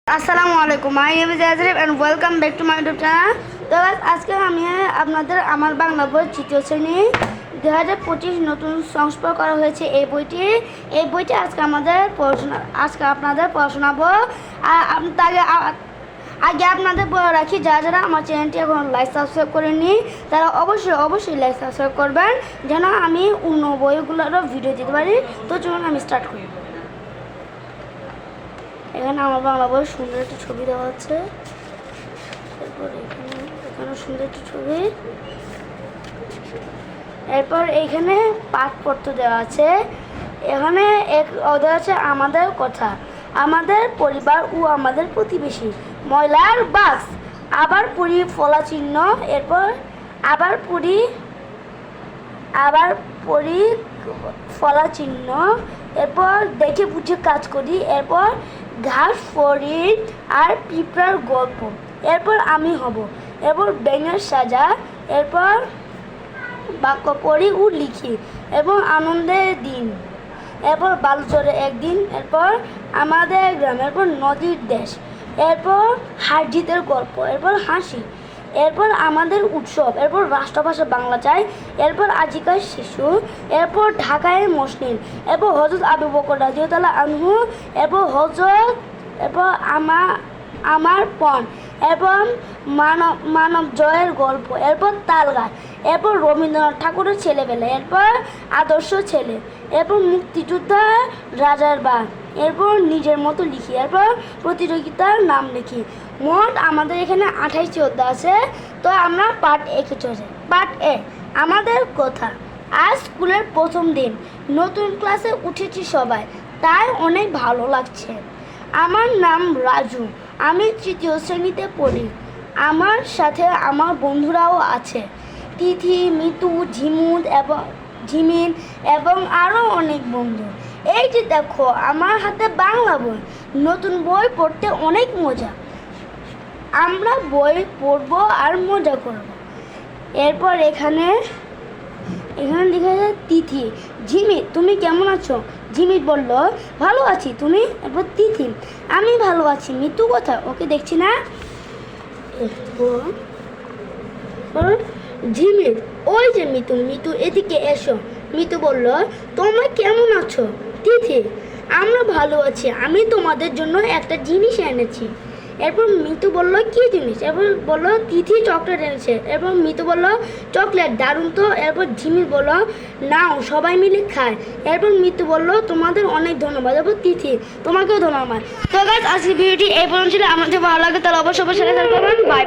আসসালামু আলাইকুম, my name is Azrif and welcome back to my YouTube channel. তো আজকে আমি আপনাদের আমার বাংলা বই তৃতীয় শ্রেণী 2025 নতুন সংস্করণ করা হয়েছে এই বইটি আজকে আপনাদের পড়াশোনাবো। আগে আপনাদের বলে রাখি, যারা আমার চ্যানেলটি এখন লাইক সাবস্ক্রাইব করেনি তারা অবশ্যই লাইক সাবস্ক্রাইব করবেন, যেন আমি অন্য বইগুলোরও ভিডিও দিতে পারি। তো চলুন আমি স্টার্ট করি। এখানে আমার বাংলা বই সুন্দর একটা ছবি দেওয়া আছে। এরপর এখানে সুন্দর একটা ছবি। এরপর এইখানে পাঠপত্র দেওয়া আছে। এখানে দেওয়া আছে আমাদের কথা, আমাদের পরিবার ও আমাদের প্রতিবেশী, ময়লার বাক্স, আবার পুরি ফলা চিহ্ন, এরপর আবার পুরি ফলা চিহ্ন, এরপর দেখে বুঝে কাজ করি, এরপর ঘাস ফড়িং আর পিঁপড়ার গল্প, এরপর আমি হব, এরপর ব্যাঙের সাজা, এরপর বাক্য পড়ি ও লিখি, এবং আনন্দের দিন, এরপর বালুচরে একদিন, এরপর আমাদের গ্রাম, এরপর নদীর দেশ, এরপর হারজিতের গল্প, এরপর হাসি, এরপর আমাদের উৎসব, এরপর রাষ্ট্রভাষা বাংলা চাই, এরপর আজিকার শিশু, এরপর ঢাকায় মসলিন, এরপর হজরত আবু বকর রাদিয়াল্লাহু আনহু, এরপর এরপর আমার পণ, এবং মানব জয়ের গল্প, এরপর তালগাছ, এরপর রবীন্দ্রনাথ ঠাকুরের ছেলেবেলা, এরপর আদর্শ ছেলে, এরপর মুক্তিযোদ্ধা রাজার বাগ, এরপর নিজের মতো লিখি, এরপর প্রতিযোগিতার নাম লিখি। মোট আমাদের এখানে 28টি অধ্যায় আছে। তো আমরা পার্ট এ চলছে। পার্ট এ, আমাদের কথা। আজ স্কুলের প্রথম দিন, নতুন ক্লাসে উঠেছি সবাই, তাই অনেক ভালো লাগছে। আমার নাম রাজু, আমি তৃতীয় শ্রেণীতে পড়ি। আমার সাথে আমার বন্ধুরাও আছে, তিথি, মিতু, ঝিমিন এবং আরও অনেক বন্ধু। এই যে দেখো আমার হাতে বাংলা বই, নতুন বই পড়তে অনেক মজা। আমরা বই পড়বো আর মজা করব। এরপর এখানে লেখা আছে তিথি, ঝিমিত তুমি কেমন আছো? ঝিমিত বলল ভালো আছি, তুমি? এরপর তিথি, আমি ভালো আছি। মিতু কোথায়? ওকে দেখছি না। ঝিমিত, ওই যে মিতু এদিকে এসো। মিতু বলল তোমরা কেমন আছো? তিথি, আমরা ভালো আছি, আমি তোমাদের জন্য একটা জিনিস এনেছি। এরপর মিতু বলল কি জিনিস? এরপর বলল তিথি চকলেট এনেছে। এরপর মিতু বলল চকলেট, দারুণ তো। এরপর ঝিমির বলল নাও সবাই মিলে খায়। এরপর মিতু বলল তোমাদের অনেক ধন্যবাদ। এরপর তিথি, তোমাকেও ধন্যবাদ। তো গাইস, আজকের ভিডিওটি এই পর্যন্ত ছিল। আমাদের ভালো লাগে তাহলে অবশ্যই শেয়ার করবেন। Bye bye.